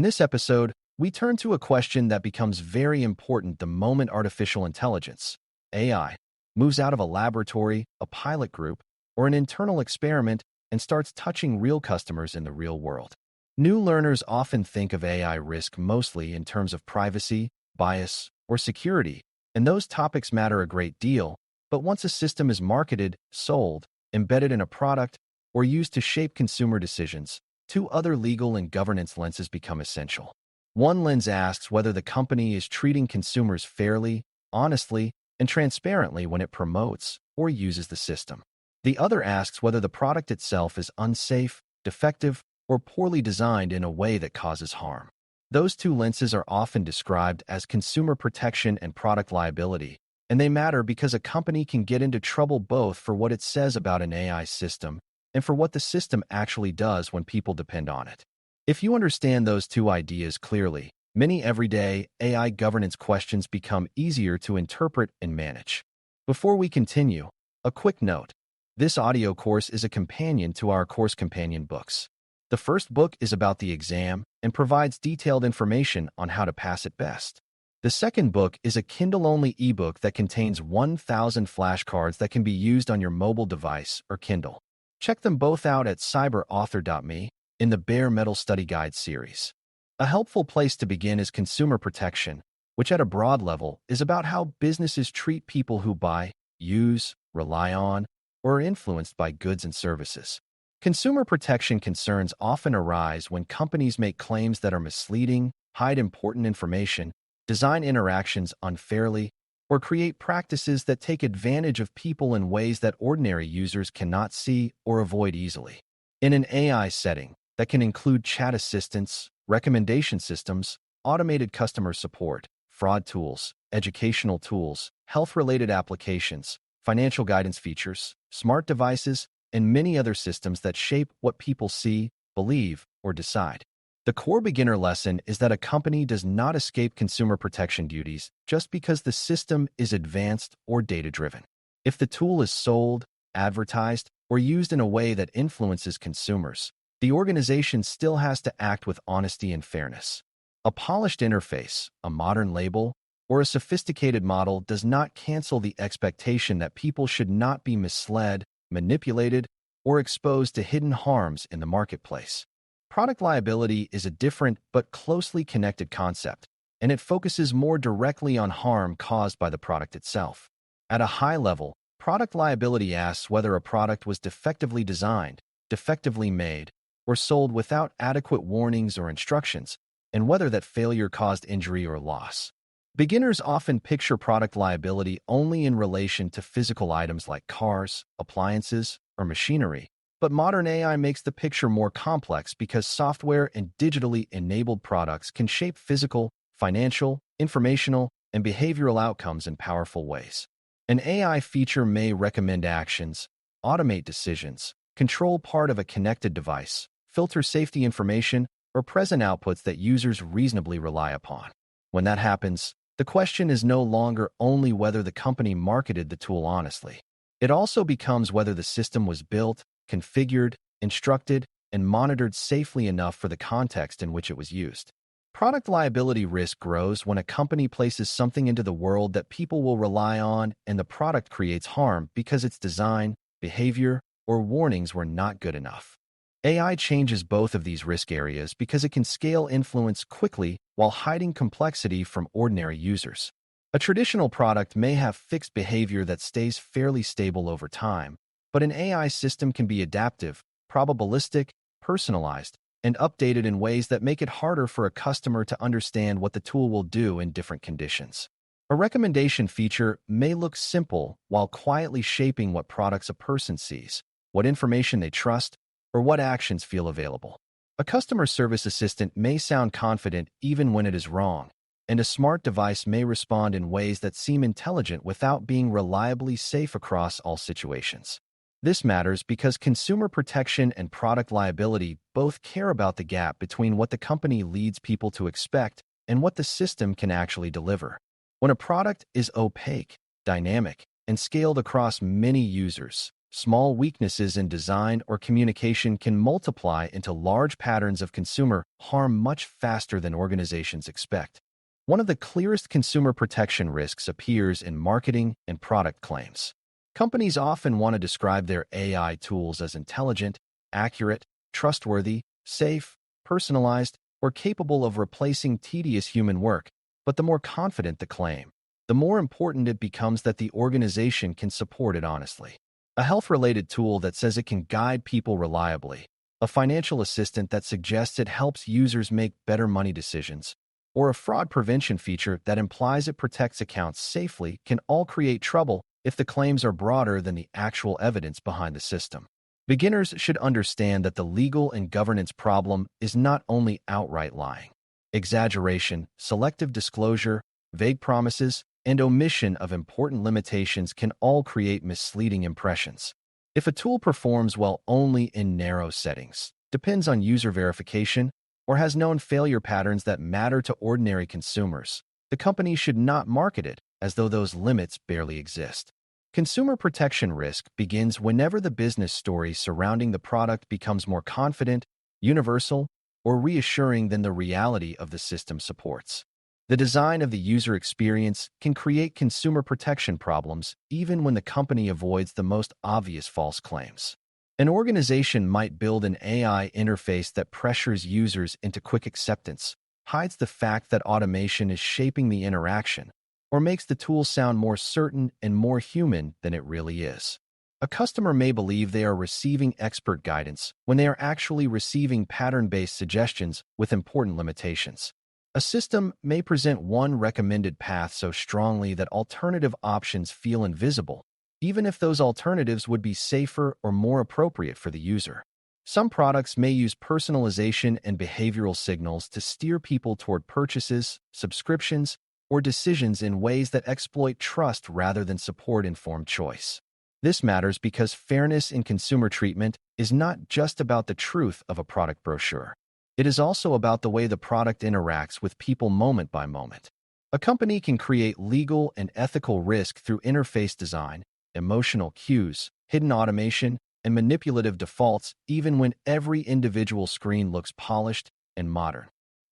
this episode, we turn to a question that becomes very important the moment artificial intelligence, AI, moves out of a laboratory, a pilot group, or an internal experiment and starts touching real customers in the real world. New learners often think of AI risk mostly in terms of privacy, bias, or security, and those topics matter a great deal, but once a system is marketed, sold, embedded in a product, or used to shape consumer decisions, two other legal and governance lenses become essential. One lens asks whether the company is treating consumers fairly, honestly, and transparently when it promotes or uses the system. The other asks whether the product itself is unsafe, defective, or poorly designed in a way that causes harm. Those two lenses are often described as consumer protection and product liability, and they matter because a company can get into trouble both for what it says about an AI system and for what the system actually does when people depend on it. If you understand those two ideas clearly, many everyday AI governance questions become easier to interpret and manage. Before we continue, a quick note. This audio course is a companion to our course companion books. The first book is about the exam and provides detailed information on how to pass it best. The second book is a Kindle-only ebook that contains 1,000 flashcards that can be used on your mobile device or Kindle. Check them both out at cyber.author.me in the Bare Metal Study Guide series. A helpful place to begin is consumer protection, which at a broad level is about how businesses treat people who buy, use, rely on, or are influenced by goods and services. Consumer protection concerns often arise when companies make claims that are misleading, hide important information, design interactions unfairly, or create practices that take advantage of people in ways that ordinary users cannot see or avoid easily. In an AI setting that can include chat assistants, recommendation systems, automated customer support, fraud tools, educational tools, health-related applications, financial guidance features, smart devices, and many other systems that shape what people see, believe, or decide. The core beginner lesson is that a company does not escape consumer protection duties just because the system is advanced or data-driven. If the tool is sold, advertised, or used in a way that influences consumers, the organization still has to act with honesty and fairness. A polished interface, a modern label, or a sophisticated model does not cancel the expectation that people should not be misled, manipulated, or exposed to hidden harms in the marketplace. Product liability is a different but closely connected concept, and it focuses more directly on harm caused by the product itself. At a high level, product liability asks whether a product was defectively designed, defectively made, or sold without adequate warnings or instructions, and whether that failure caused injury or loss. Beginners often picture product liability only in relation to physical items like cars, appliances, or machinery. But modern AI makes the picture more complex because software and digitally enabled products can shape physical, financial, informational, and behavioral outcomes in powerful ways. An AI feature may recommend actions, automate decisions, control part of a connected device, filter safety information, or present outputs that users reasonably rely upon. When that happens, the question is no longer only whether the company marketed the tool honestly. It also becomes whether the system was built, configured, instructed, and monitored safely enough for the context in which it was used. Product liability risk grows when a company places something into the world that people will rely on and the product creates harm because its design, behavior, or warnings were not good enough. AI changes both of these risk areas because it can scale influence quickly while hiding complexity from ordinary users. A traditional product may have fixed behavior that stays fairly stable over time, but an AI system can be adaptive, probabilistic, personalized, and updated in ways that make it harder for a customer to understand what the tool will do in different conditions. A recommendation feature may look simple while quietly shaping what products a person sees, what information they trust, or what actions feel available. A customer service assistant may sound confident even when it is wrong, and a smart device may respond in ways that seem intelligent without being reliably safe across all situations. This matters because consumer protection and product liability both care about the gap between what the company leads people to expect and what the system can actually deliver. When a product is opaque, dynamic, and scaled across many users, Small weaknesses in design or communication can multiply into large patterns of consumer harm much faster than organizations expect. One of the clearest consumer protection risks appears in marketing and product claims. Companies often want to describe their AI tools as intelligent, accurate, trustworthy, safe, personalized, or capable of replacing tedious human work. But the more confident the claim, the more important it becomes that the organization can support it honestly. A health-related tool that says it can guide people reliably, a financial assistant that suggests it helps users make better money decisions, or a fraud prevention feature that implies it protects accounts safely can all create trouble if the claims are broader than the actual evidence behind the system. Beginners should understand that the legal and governance problem is not only outright lying. Exaggeration, selective disclosure, vague promises, and omission of important limitations can all create misleading impressions. If a tool performs well only in narrow settings, depends on user verification, or has known failure patterns that matter to ordinary consumers, the company should not market it as though those limits barely exist. Consumer protection risk begins whenever the business story surrounding the product becomes more confident, universal, or reassuring than the reality of the system supports. The design of the user experience can create consumer protection problems even when the company avoids the most obvious false claims. An organization might build an AI interface that pressures users into quick acceptance, hides the fact that automation is shaping the interaction, or makes the tool sound more certain and more human than it really is. A customer may believe they are receiving expert guidance when they are actually receiving pattern-based suggestions with important limitations. A system may present one recommended path so strongly that alternative options feel invisible, even if those alternatives would be safer or more appropriate for the user. Some products may use personalization and behavioral signals to steer people toward purchases, subscriptions, or decisions in ways that exploit trust rather than support informed choice. This matters because fairness in consumer treatment is not just about the truth of a product brochure. It is also about the way the product interacts with people moment by moment. A company can create legal and ethical risk through interface design, emotional cues, hidden automation, and manipulative defaults even when every individual screen looks polished and modern.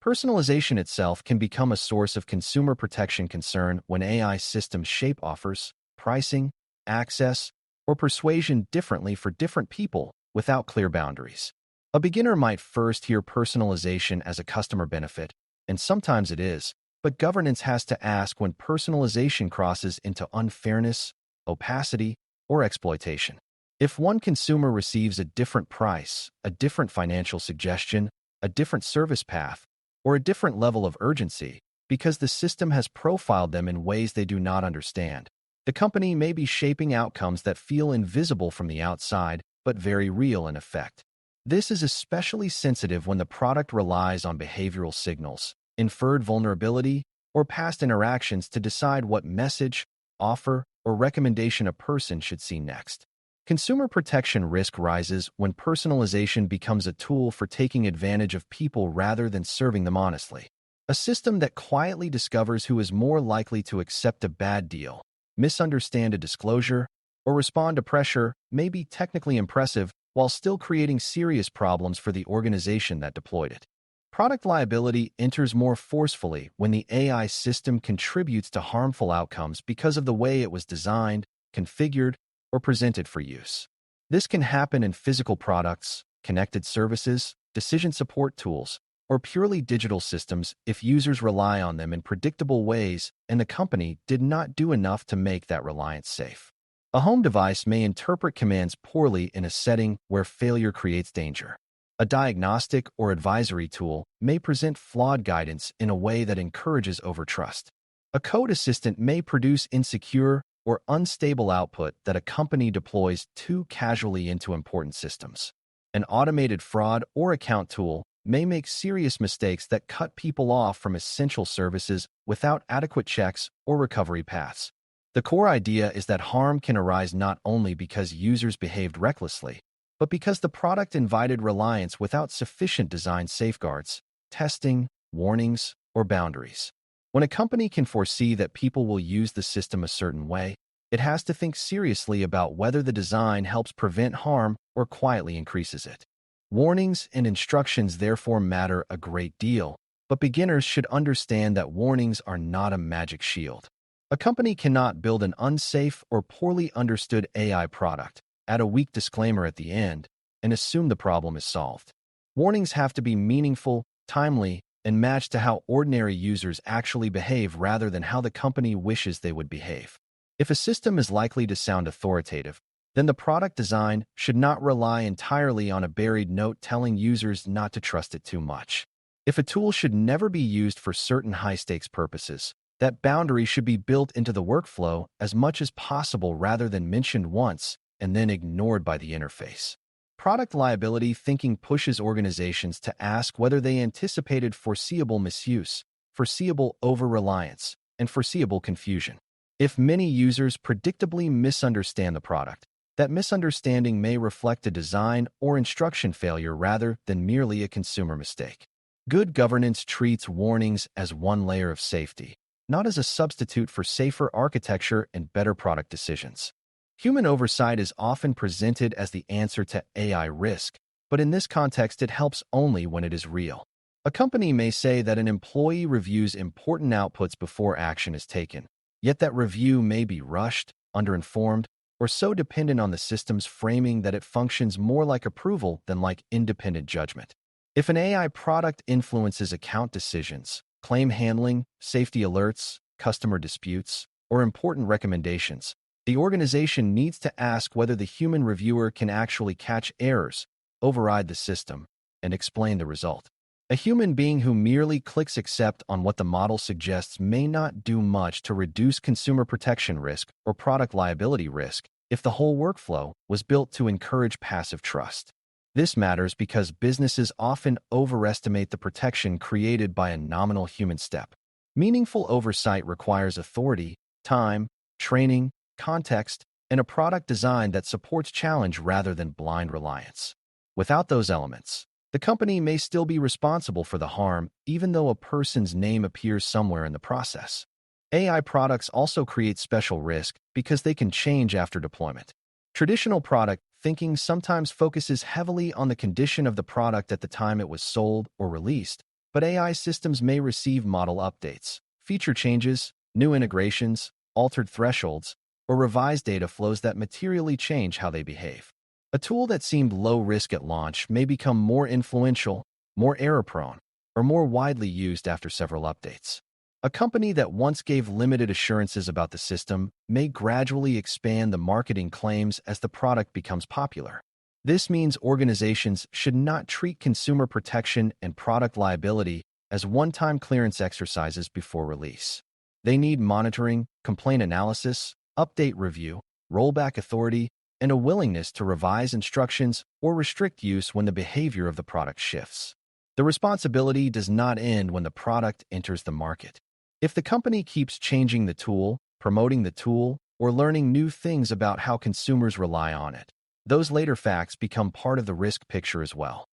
Personalization itself can become a source of consumer protection concern when AI systems shape offers, pricing, access, or persuasion differently for different people without clear boundaries. A beginner might first hear personalization as a customer benefit, and sometimes it is, but governance has to ask when personalization crosses into unfairness, opacity, or exploitation. If one consumer receives a different price, a different financial suggestion, a different service path, or a different level of urgency, because the system has profiled them in ways they do not understand, the company may be shaping outcomes that feel invisible from the outside, but very real in effect. This is especially sensitive when the product relies on behavioral signals, inferred vulnerability, or past interactions to decide what message, offer, or recommendation a person should see next. Consumer protection risk rises when personalization becomes a tool for taking advantage of people rather than serving them honestly. A system that quietly discovers who is more likely to accept a bad deal, misunderstand a disclosure, or respond to pressure may be technically impressive while still creating serious problems for the organization that deployed it. Product liability enters more forcefully when the AI system contributes to harmful outcomes because of the way it was designed, configured, or presented for use. This can happen in physical products, connected services, decision support tools, or purely digital systems if users rely on them in predictable ways and the company did not do enough to make that reliance safe. A home device may interpret commands poorly in a setting where failure creates danger. A diagnostic or advisory tool may present flawed guidance in a way that encourages overtrust. A code assistant may produce insecure or unstable output that a company deploys too casually into important systems. An automated fraud or account tool may make serious mistakes that cut people off from essential services without adequate checks or recovery paths. The core idea is that harm can arise not only because users behaved recklessly, but because the product invited reliance without sufficient design safeguards, testing, warnings, or boundaries. When a company can foresee that people will use the system a certain way, It has to think seriously about whether the design helps prevent harm or quietly increases it. Warnings and instructions therefore matter a great deal, but beginners should understand that warnings are not a magic shield. A company cannot build an unsafe or poorly understood AI product, add a weak disclaimer at the end, and assume the problem is solved. Warnings have to be meaningful, timely, and match to how ordinary users actually behave rather than how the company wishes they would behave. If a system is likely to sound authoritative, then the product design should not rely entirely on a buried note telling users not to trust it too much. If a tool should never be used for certain high-stakes purposes, that boundary should be built into the workflow as much as possible rather than mentioned once and then ignored by the interface. Product liability thinking pushes organizations to ask whether they anticipated foreseeable misuse, foreseeable over-reliance, and foreseeable confusion. If many users predictably misunderstand the product, that misunderstanding may reflect a design or instruction failure rather than merely a consumer mistake. Good governance treats warnings as one layer of safety, not as a substitute for safer architecture and better product decisions. Human oversight is often presented as the answer to AI risk, but in this context it helps only when it is real. A company may say that an employee reviews important outputs before action is taken, yet that review may be rushed, underinformed, or so dependent on the system's framing that it functions more like approval than like independent judgment. If an AI product influences account decisions, claim handling, safety alerts, customer disputes, or important recommendations, the organization needs to ask whether the human reviewer can actually catch errors, override the system, and explain the result. A human being who merely clicks accept on what the model suggests may not do much to reduce consumer protection risk or product liability risk if the whole workflow was built to encourage passive trust. This matters because businesses often overestimate the protection created by a nominal human step. Meaningful oversight requires authority, time, training, context, and a product design that supports challenge rather than blind reliance. Without those elements, the company may still be responsible for the harm, even though a person's name appears somewhere in the process. AI products also create special risk because they can change after deployment. Traditional product thinking sometimes focuses heavily on the condition of the product at the time it was sold or released, but AI systems may receive model updates, feature changes, new integrations, altered thresholds, or revised data flows that materially change how they behave. A tool that seemed low risk at launch may become more influential, more error-prone, or more widely used after several updates. A company that once gave limited assurances about the system may gradually expand the marketing claims as the product becomes popular. This means organizations should not treat consumer protection and product liability as one-time clearance exercises before release. They need monitoring, complaint analysis, update review, rollback authority, and a willingness to revise instructions or restrict use when the behavior of the product shifts. The responsibility does not end when the product enters the market. If the company keeps changing the tool, promoting the tool, or learning new things about how consumers rely on it, those later facts become part of the risk picture as well.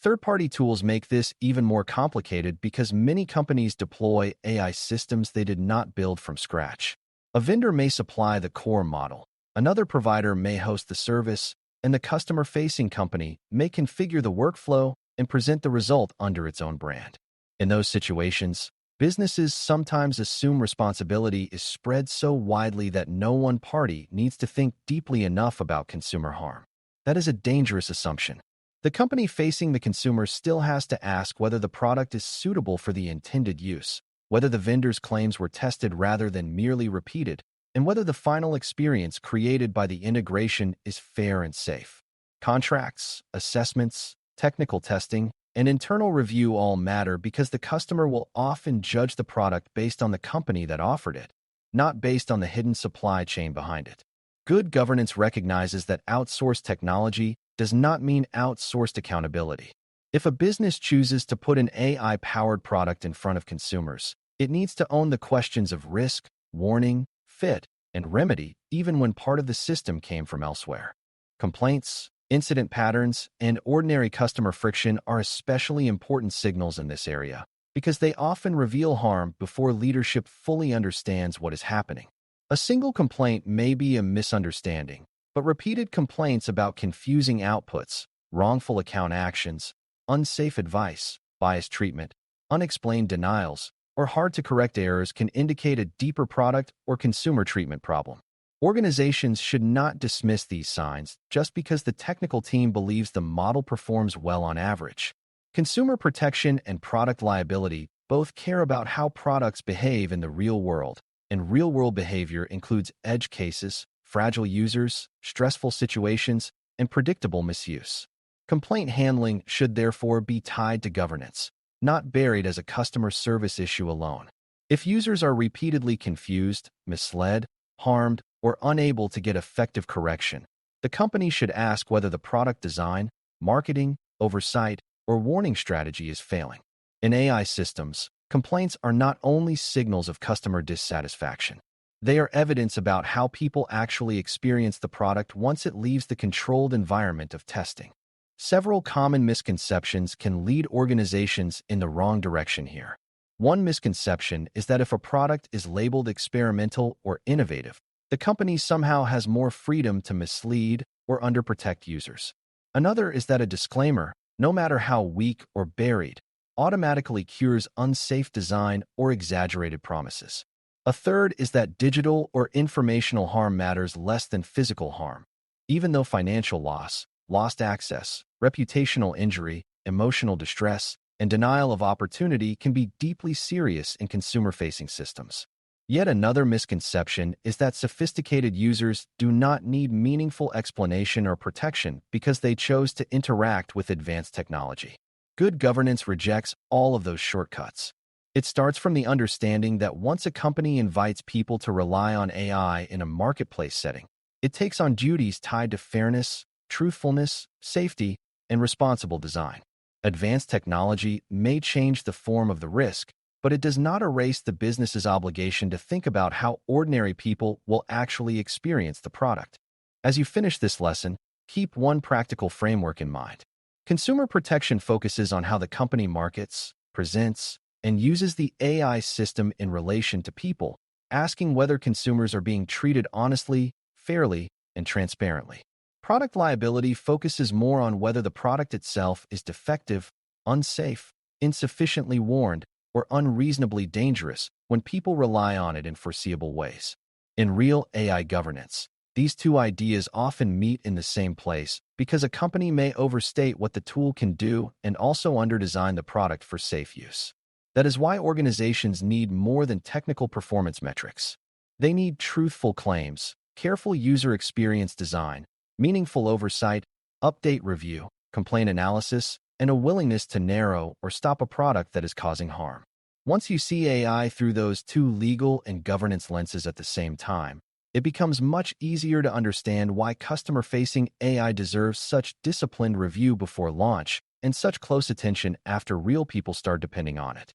Third-party tools make this even more complicated because many companies deploy AI systems they did not build from scratch. A vendor may supply the core model, another provider may host the service, and the customer-facing company may configure the workflow and present the result under its own brand. In those situations, businesses sometimes assume responsibility is spread so widely that no one party needs to think deeply enough about consumer harm. That is a dangerous assumption. The company facing the consumer still has to ask whether the product is suitable for the intended use, whether the vendor's claims were tested rather than merely repeated, and whether the final experience created by the integration is fair and safe. Contracts, assessments, technical testing, and internal review all matter because the customer will often judge the product based on the company that offered it, not based on the hidden supply chain behind it. Good governance recognizes that outsourced technology does not mean outsourced accountability. If a business chooses to put an AI-powered product in front of consumers, it needs to own the questions of risk, warning, fit, and remedy even when part of the system came from elsewhere. Complaints, incident patterns, and ordinary customer friction are especially important signals in this area because they often reveal harm before leadership fully understands what is happening. A single complaint may be a misunderstanding, but repeated complaints about confusing outputs, wrongful account actions, unsafe advice, biased treatment, unexplained denials, or hard-to-correct errors can indicate a deeper product or consumer treatment problem. Organizations should not dismiss these signs just because the technical team believes the model performs well on average. Consumer protection and product liability both care about how products behave in the real world, and real-world behavior includes edge cases, fragile users, stressful situations, and predictable misuse. Complaint handling should therefore be tied to governance, not buried as a customer service issue alone. If users are repeatedly confused, misled, harmed, or unable to get effective correction, the company should ask whether the product design, marketing, oversight, or warning strategy is failing. In AI systems, complaints are not only signals of customer dissatisfaction. They are evidence about how people actually experience the product once it leaves the controlled environment of testing. Several common misconceptions can lead organizations in the wrong direction here. One misconception is that if a product is labeled experimental or innovative, the company somehow has more freedom to mislead or underprotect users. Another is that a disclaimer, no matter how weak or buried, automatically cures unsafe design or exaggerated promises. A third is that digital or informational harm matters less than physical harm, even though financial loss, lost access, reputational injury, emotional distress, and denial of opportunity can be deeply serious in consumer-facing systems. Yet another misconception is that sophisticated users do not need meaningful explanation or protection because they chose to interact with advanced technology. Good governance rejects all of those shortcuts. It starts from the understanding that once a company invites people to rely on AI in a marketplace setting, it takes on duties tied to fairness, truthfulness, safety, and responsible design. Advanced technology may change the form of the risk, but it does not erase the business's obligation to think about how ordinary people will actually experience the product. As you finish this lesson, keep one practical framework in mind. Consumer protection focuses on how the company markets, presents, and uses the AI system in relation to people, asking whether consumers are being treated honestly, fairly, and transparently. Product liability focuses more on whether the product itself is defective, unsafe, insufficiently warned, or unreasonably dangerous when people rely on it in foreseeable ways. In real AI governance, these two ideas often meet in the same place because a company may overstate what the tool can do and also underdesign the product for safe use. That is why organizations need more than technical performance metrics. They need truthful claims, careful user experience design, meaningful oversight, update review, complaint analysis, and a willingness to narrow or stop a product that is causing harm. Once you see AI through those two legal and governance lenses at the same time, it becomes much easier to understand why customer-facing AI deserves such disciplined review before launch and such close attention after real people start depending on it.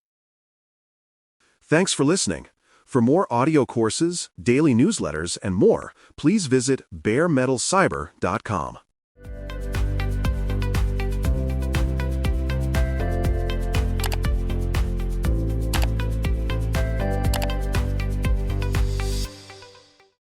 Thanks for listening. For more audio courses, daily newsletters, and more, please visit DailyCyber.News.